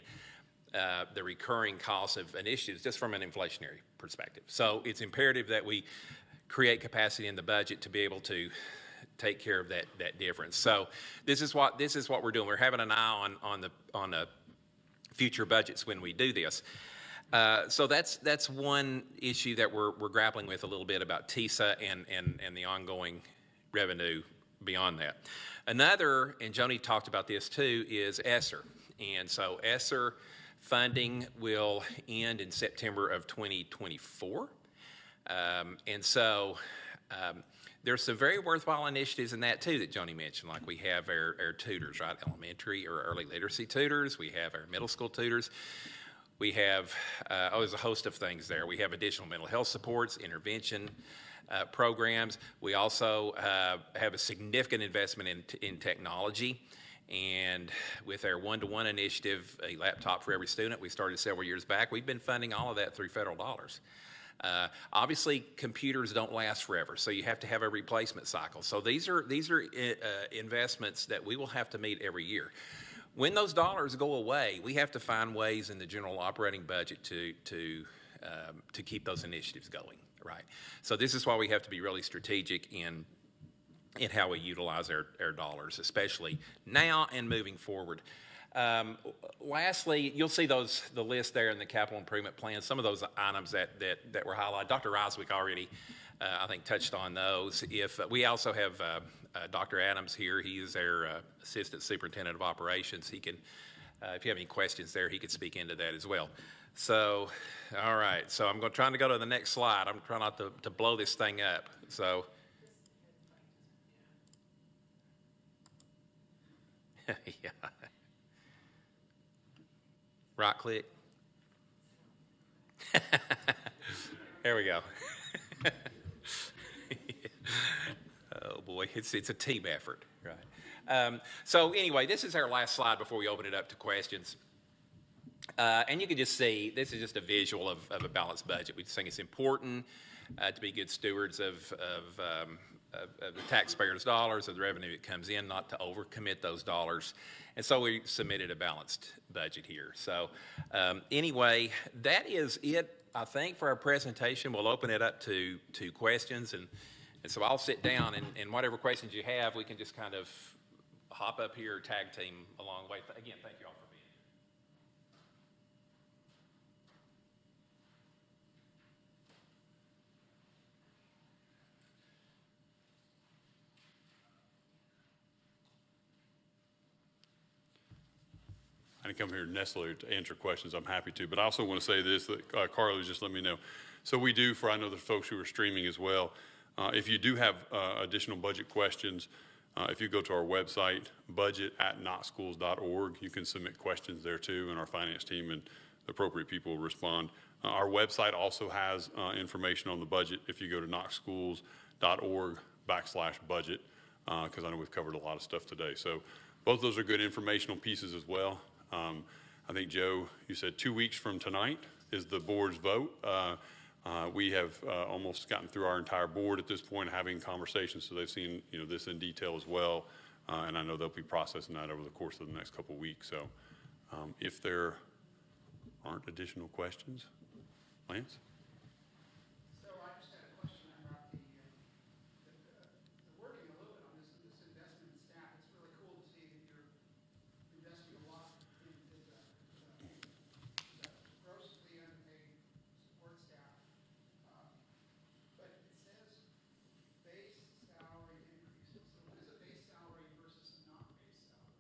the recurring costs of initiatives just from an inflationary perspective. So it's imperative that we create capacity in the budget to be able to take care of that difference. So this is what we're doing. We're having an eye on the future budgets when we do this. So that's one issue that we're grappling with a little bit about TISA and the ongoing revenue beyond that. Another, and Joni talked about this too, is ESSER. And so ESSER funding will end in September of 2024. And so there's some very worthwhile initiatives in that too that Joni mentioned, like we have our tutors, right? Elementary or early literacy tutors. We have our middle school tutors. We have, there's a host of things there. We have additional mental health supports, intervention programs. We also have a significant investment in technology. And with our one-to-one initiative, a laptop for every student, we started several years back. We've been funding all of that through federal dollars. Obviously, computers don't last forever, so you have to have a replacement cycle. So these are investments that we will have to meet every year. When those dollars go away, we have to find ways in the general operating budget to keep those initiatives going, right? So this is why we have to be really strategic in how we utilize our dollars, especially now and moving forward. Lastly, you'll see the list there in the capital improvement plan, some of those items that were highlighted. Dr. Reiswick already, I think, touched on those. We also have Dr. Adams here. He is our Assistant Superintendent of Operations. He can, if you have any questions there, he could speak into that as well. So, all right. So I'm trying to go to the next slide. I'm trying not to blow this thing up. So. Yeah. Right click. There we go. Oh boy, it's a team effort, right? So anyway, this is our last slide before we open it up to questions. And you can just see, this is just a visual of a balanced budget. We just think it's important to be good stewards of the taxpayers' dollars, of the revenue that comes in, not to overcommit those dollars. And so we submitted a balanced budget here. So anyway, that is it, I think, for our presentation. We'll open it up to questions. And so I'll sit down, and whatever questions you have, we can just kind of hop up here, tag team along the way. Again, thank you all for being here. I didn't come here necessarily to answer questions. I'm happy to, but I also want to say this, that Carly just let me know. So we do, I know the folks who are streaming as well, if you do have additional budget questions, if you go to our website, budget@knoxschools.org, you can submit questions there too, and our finance team and the appropriate people will respond. Our website also has information on the budget if you go to knoxschools.org/budget, because I know we've covered a lot of stuff today. So both those are good informational pieces as well. I think, Joe, you said 2 weeks from tonight is the board's vote. We have almost gotten through our entire board at this point, having conversations, so they've seen this in detail as well, and I know they'll be processing that over the course of the next couple of weeks. So if there aren't additional questions, Lance? So I just had a question about the working a little bit on this investment in staff. It's really cool to see that you're investing a lot into the grossly unpaid support staff. But it says base salary increases. So what is a base salary versus a non-base salary?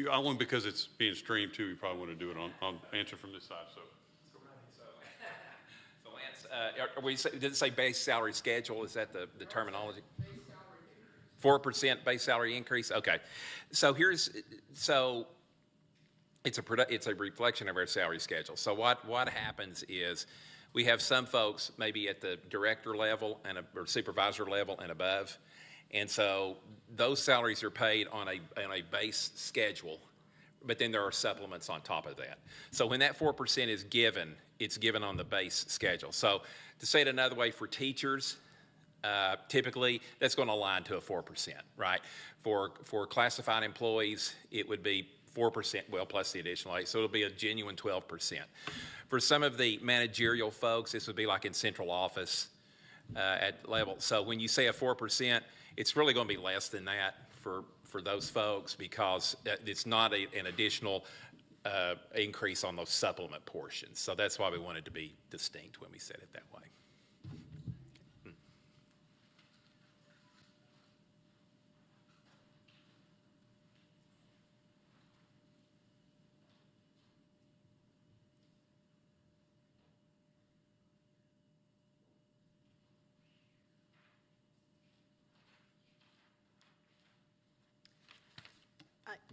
I want, because it's being streamed too, you probably want to do it on answer from this side. So Lance, did it say base salary schedule? Is that the terminology? Base salary increase. 4% base salary increase. Okay, so it's a reflection of our salary schedule. So what happens is we have some folks maybe at the director level or supervisor level and above, and so those salaries are paid on a base schedule, but then there are supplements on top of that. So when that 4% is given, it's given on the base schedule. So to say it another way, for teachers, typically that's going to align to a 4%, right? For classified employees, it would be 4%, well, plus the additional 8, so it'll be a genuine 12%. For some of the managerial folks, this would be like in central office at level. So when you say a 4%, it's really going to be less than that for for those folks because it's not an additional increase on those supplement portions. So that's why we wanted to be distinct when we said it that way.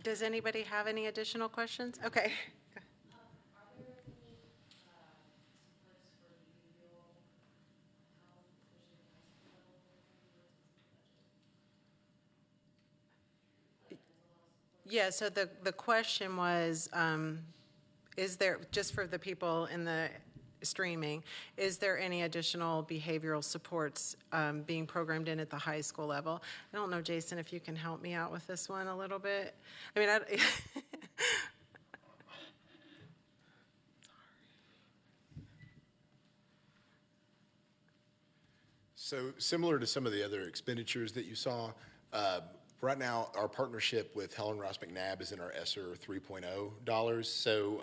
Does anybody have any additional questions? Okay. Are there any supports for behavioral health, especially at the high school level, in the budget? Yeah, so the question was, is there, just for the people in the streaming, is there any additional behavioral supports being programmed in at the high school level? I don't know, Jason, if you can help me out with this one a little bit. I mean, So similar to some of the other expenditures that you saw, right now our partnership with Helen Ross McNabb is in our ESSER 3.0 dollars. So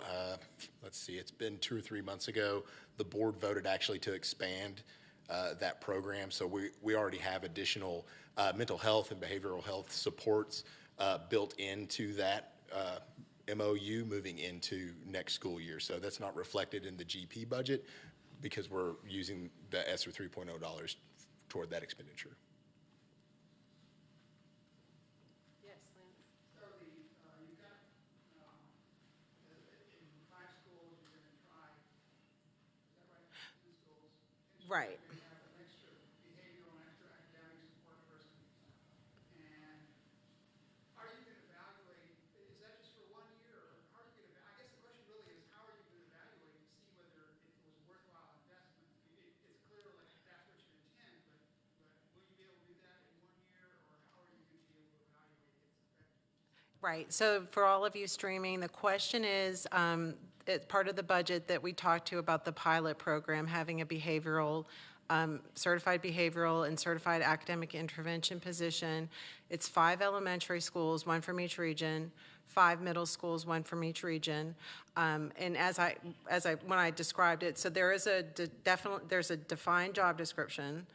let's see, it's been 2 or 3 months ago, the board voted actually to expand that program. So we already have additional mental health and behavioral health supports built into that MOU moving into next school year. So that's not reflected in the GP budget because we're using the ESSER 3.0 dollars toward that expenditure. Yes, Lance. So you've got, in 5 schools, you're going to try, is that right? 2 schools. Right. You're going to have an extra behavioral and extra academic support person. And are you going to evaluate, is that just for 1 year? Or how are you going to, I guess the question really is, how are you going to evaluate to see whether it was a worthwhile investment? It's clear like that's what you intend, but will you be able to do that in 1 year? Or how are you going to be able to evaluate its effectiveness? Right, so for all of you streaming, the question is, it's part of the budget that we talked to about the pilot program, having a behavioral, certified behavioral and certified academic intervention position. It's 5 elementary schools, 1 from each region, 5 middle schools, 1 from each region. And when I described it, so there is there's a defined job description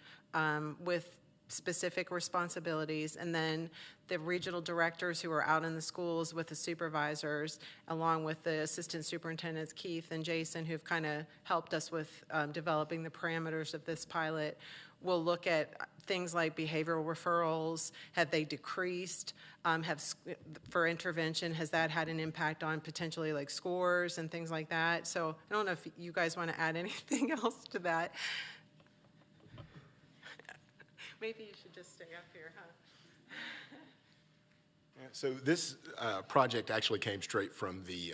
with specific responsibilities, and then the regional directors who are out in the schools with the supervisors, along with the assistant superintendents, Keith and Jason, who've kind of helped us with developing the parameters of this pilot, will look at things like behavioral referrals. Have they decreased? For intervention, has that had an impact on potentially like scores and things like that? So I don't know if you guys want to add anything else to that. Maybe you should just stay up here, huh? So this project actually came straight from the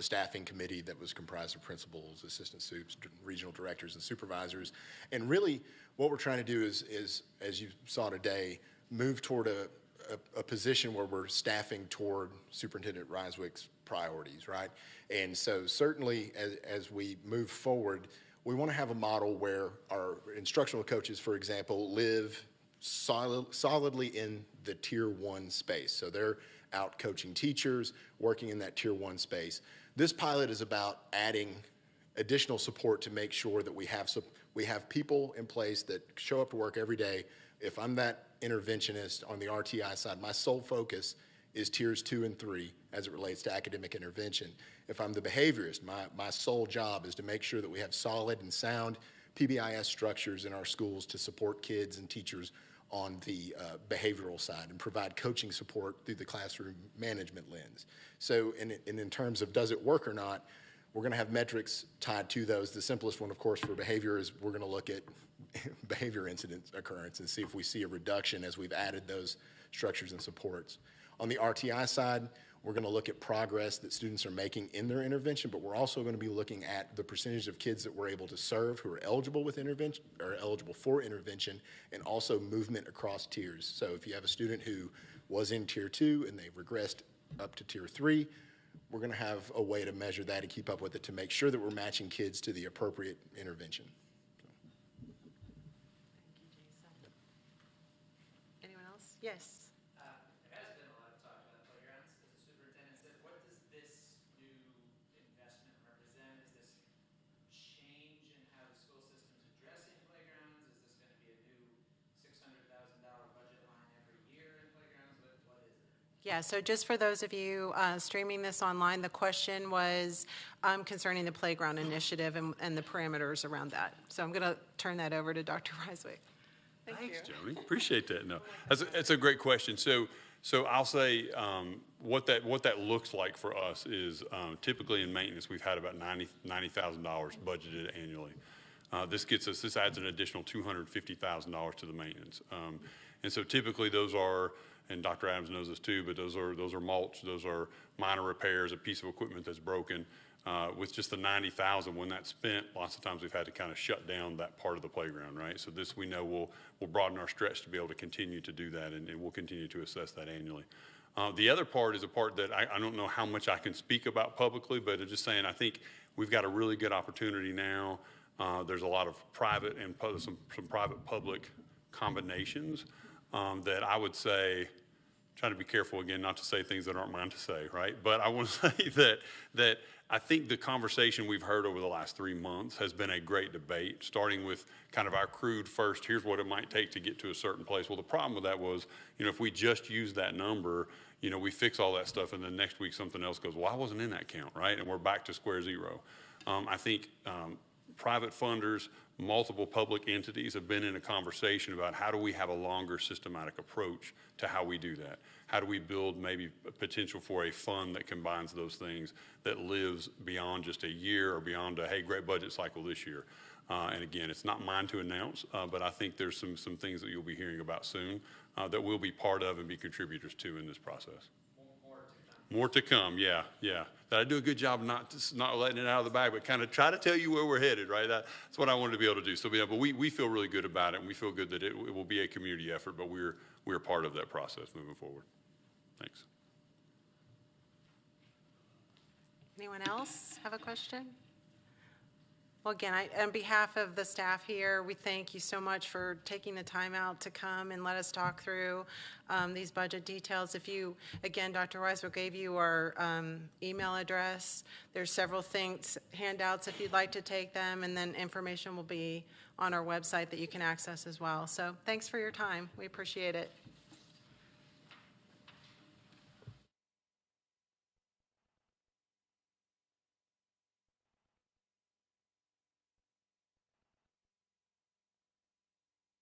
staffing committee that was comprised of principals, assistant supes, regional directors, and supervisors. And really, what we're trying to do is as you saw today, move toward a position where we're staffing toward Superintendent Ryswick's priorities, right? And so certainly as we move forward, we want to have a model where our instructional coaches, for example, live solidly in the Tier 1 space. So they're out coaching teachers, working in that Tier 1 space. This pilot is about adding additional support to make sure that we have people in place that show up to work every day. If I'm that interventionist on the RTI side, my sole focus is Tiers 2 and 3 as it relates to academic intervention. If I'm the behaviorist, my sole job is to make sure that we have solid and sound PBIS structures in our schools to support kids and teachers on the behavioral side and provide coaching support through the classroom management lens. So in terms of does it work or not, we're going to have metrics tied to those. The simplest one, of course, for behavior is we're going to look at behavior incident occurrence and see if we see a reduction as we've added those structures and supports. On the RTI side, we're going to look at progress that students are making in their intervention, but we're also going to be looking at the percentage of kids that we're able to serve who are eligible with intervention or eligible for intervention, and also movement across tiers. So if you have a student who was in Tier 2 and they've regressed up to Tier 3, we're going to have a way to measure that and keep up with it to make sure that we're matching kids to the appropriate intervention. Thank you, Jason. Anyone else? Yes. As Yeah, so just for those of you streaming this online, the question was concerning the playground initiative and the parameters around that. So I'm going to turn that over to Dr. Reiswick. Thanks, Joni. Appreciate that. No, that's a great question. So I'll say what that looks like for us is typically in maintenance we've had about $90,000 budgeted annually. This adds an additional $250,000 to the maintenance, and so typically those are, and Dr. Adams knows this too, but those are mulch, those are minor repairs, a piece of equipment that's broken. With just the $90,000, when that's spent, lots of times we've had to kind of shut down that part of the playground, right? So this we know will broaden our stretch to be able to continue to do that, and we'll continue to assess that annually. The other part is a part that I don't know how much I can speak about publicly, but I'm just saying I think we've got a really good opportunity now. There's a lot of private and some private-public combinations that I would say, trying to be careful again not to say things that aren't mine to say, right? But I want to say that I think the conversation we've heard over the last 3 months has been a great debate, starting with kind of our crude first, here's what it might take to get to a certain place. Well, the problem with that was, if we just use that number, we fix all that stuff, and then next week something else goes, well, I wasn't in that count, right? And we're back to square zero. I think private funders, multiple public entities have been in a conversation about how do we have a longer systematic approach to how we do that? How do we build maybe a potential for a fund that combines those things, that lives beyond just a year or beyond a, hey, great budget cycle this year? And again, it's not mine to announce, but I think there's some things that you'll be hearing about soon that we'll be part of and be contributors to in this process. More to come, yeah. That I do a good job not letting it out of the bag, but kind of try to tell you where we're headed, right? That's what I wanted to be able to do. So, yeah, but we feel really good about it, and we feel good that it will be a community effort, but we're part of that process moving forward. Thanks. Anyone else have a question? Well, again, on behalf of the staff here, we thank you so much for taking the time out to come and let us talk through these budget details. Again, Dr. Reiswick gave you our email address. There's several handouts if you'd like to take them, and then information will be on our website that you can access as well. So thanks for your time. We appreciate it.